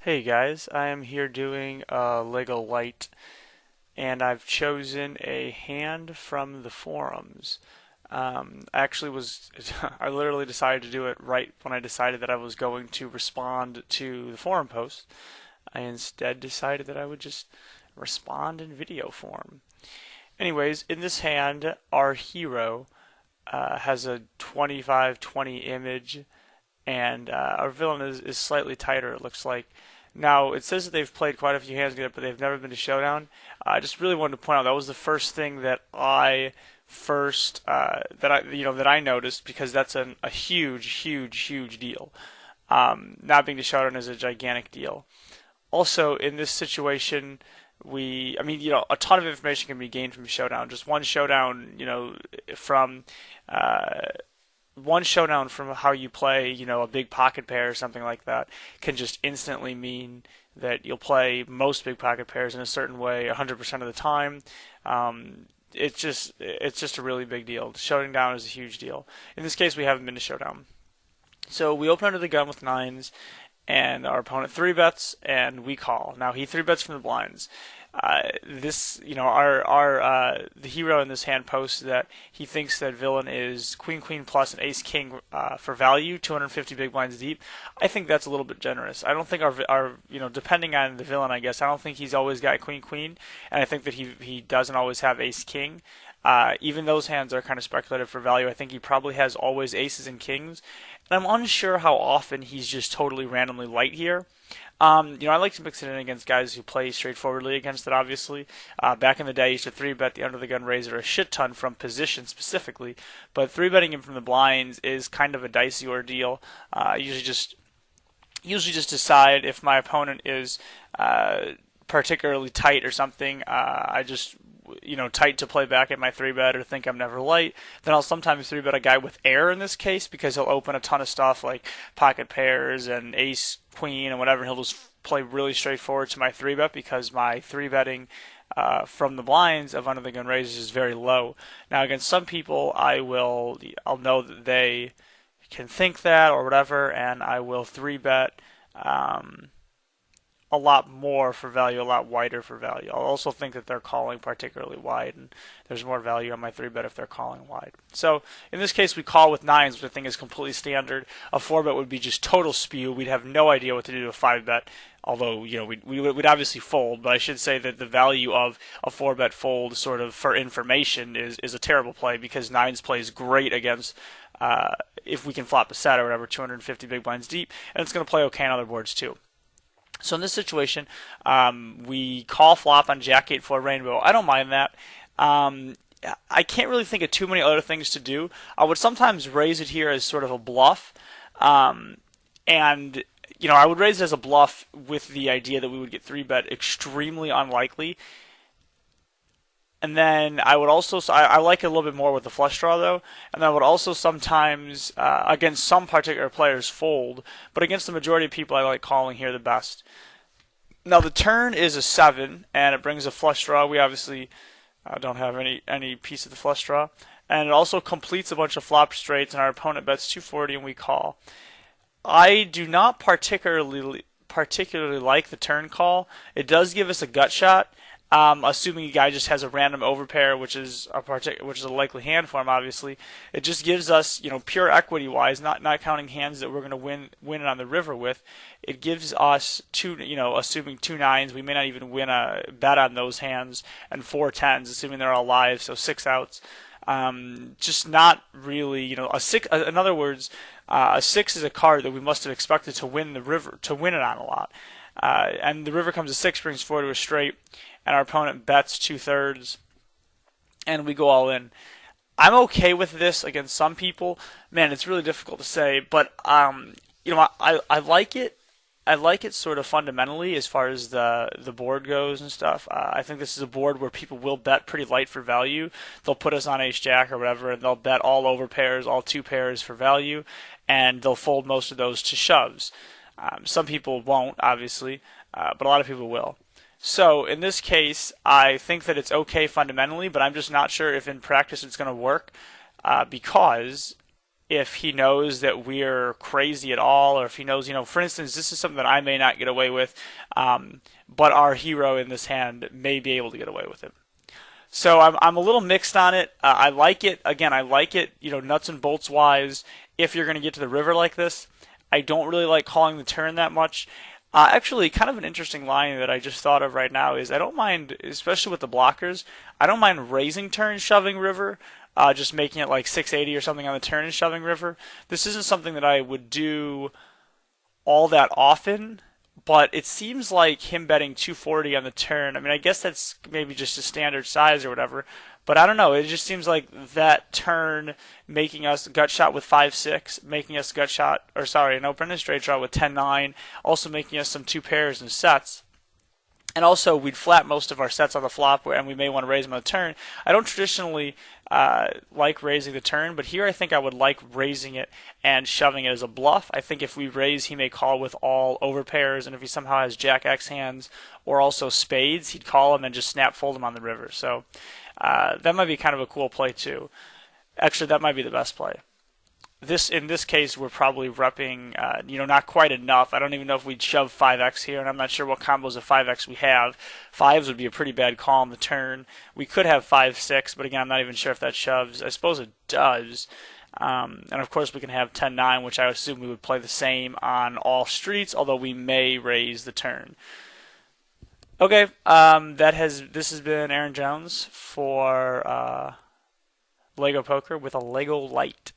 Hey guys, I am here doing a Leggo Lite, and I've chosen a hand from the forums. I actually was, I literally decided to do it right when I decided that I was going to respond to the forum post. I instead decided that I would just respond in video form. Anyways, in this hand, our hero has a 25-20 image, and our villain is slightly tighter, it looks like. Now, it says that they've played quite a few hands together, but they've never been to Showdown. I just really wanted to point out that was the first thing that I first that I noticed, because that's a huge deal. Not being to Showdown is a gigantic deal. Also, in this situation, a ton of information can be gained from Showdown. Just one Showdown, from uh, one showdown from how you play, a big pocket pair or something like that, can just instantly mean that you'll play most big pocket pairs in a certain way 100% of the time. It's just a really big deal. Showing down is a huge deal. In this case, we haven't been to showdown. So we open under the gun with nines, and our opponent three bets, and we call. Now he three bets from the blinds. The hero in this hand posts that he thinks that villain is queen plus and ace king for value, 250 big blinds deep. I think that's a little bit generous. I don't think our depending on the villain, I guess I don't think he's always got queen, and I think that he doesn't always have ace king. Even those hands are kind of speculative for value. I think he probably has always aces and kings, and I'm unsure how often he's just totally randomly light here. I like to mix it in against guys who play straightforwardly against it, obviously. Back in the day, I used to 3-bet the under the gun raiser a shit ton from position specifically, but 3-betting him from the blinds is kind of a dicey ordeal. Usually just decide if my opponent is particularly tight or something. I just tight to play back at my 3-bet or think I'm never light. Then I'll sometimes 3-bet a guy with air in this case, because he'll open a ton of stuff like pocket pairs and ace queen and whatever, and he'll just play really straightforward to my 3-bet, because my 3-betting from the blinds of under the gun raises is very low. Now against some people, I'll know that they can think that or whatever, and I will 3-bet a lot more for value, a lot wider for value. I'll also think that they're calling particularly wide, and there's more value on my 3-bet if they're calling wide. So in this case, we call with nines, which I think is completely standard. A 4-bet would be just total spew. We'd have no idea what to do to a 5-bet. Although, we'd obviously fold, but I should say that the value of a 4-bet fold, sort of for information, is a terrible play, because nines plays great against, if we can flop a set or whatever, 250 big blinds deep, and it's going to play okay on other boards too. So in this situation, we call flop on Jack 8-4 Rainbow. I don't mind that. I can't really think of too many other things to do. I would sometimes raise it here as sort of a bluff, and I would raise it as a bluff with the idea that we would get 3-bet extremely unlikely. And then I would also, I like it a little bit more with the flush draw though, and then I would also sometimes, against some particular players, fold, but against the majority of people I like calling here the best. Now the turn is a 7, and it brings a flush draw. We obviously don't have any piece of the flush draw. And it also completes a bunch of flop straights, and our opponent bets 240 and we call. I do not particularly like the turn call. It does give us a gut shot. Assuming a guy just has a random overpair, which is a likely hand for him, obviously, it just gives us, pure equity-wise, not counting hands that we're going to win it on the river with. It gives us assuming 2 nines, we may not even win a bet on those hands, and 4 tens, assuming they're all live, so 6 outs. Just not really, a 6. In other words, a 6 is a card that we must have expected to win the river, to win it on a lot. And the river comes a 6, brings 4 to a straight, and our opponent bets 2/3, and we go all in. I'm okay with this against some people. Man, it's really difficult to say, but I like it. I like it sort of fundamentally as far as the board goes and stuff. I think this is a board where people will bet pretty light for value. They'll put us on ace jack or whatever, and they'll bet all over pairs, all 2 pairs for value, and they'll fold most of those to shoves. Some people won't, obviously, but a lot of people will. So in this case, I think that it's okay fundamentally, but I'm just not sure if in practice it's going to work, because if he knows that we're crazy at all, or if he knows, for instance, this is something that I may not get away with, but our hero in this hand may be able to get away with it. So I'm a little mixed on it. I like it. Again, I like it, nuts and bolts wise, if you're going to get to the river like this. I don't really like calling the turn that much. Actually, kind of an interesting line that I just thought of right now is I don't mind, especially with the blockers, I don't mind raising turn, shoving river, just making it like 680 or something on the turn and shoving river. This isn't something that I would do all that often, but it seems like him betting 240 on the turn. I mean, I guess that's maybe just a standard size or whatever, but I don't know. It just seems like that turn making us gut shot with 5-6, making us gut shot, or sorry, an open and straight draw with 10-9, also making us some two pairs and sets. And also, we'd flat most of our sets on the flop, and we may want to raise them on the turn. I don't traditionally like raising the turn, but here I think I would like raising it and shoving it as a bluff. I think if we raise, he may call with all overpairs, and if he somehow has Jack X hands or also spades, he'd call them and just snap fold them on the river. So that might be kind of a cool play too. Actually, that might be the best play. In this case, we're probably repping, not quite enough. I don't even know if we'd shove 5x here, and I'm not sure what combos of 5x we have. Fives would be a pretty bad call on the turn. We could have 5-6, but again, I'm not even sure if that shoves. I suppose it does. And of course, we can have 10-9, which I assume we would play the same on all streets, although we may raise the turn. Okay, this has been Aaron Jones for LeggoPoker with a Leggo Lite.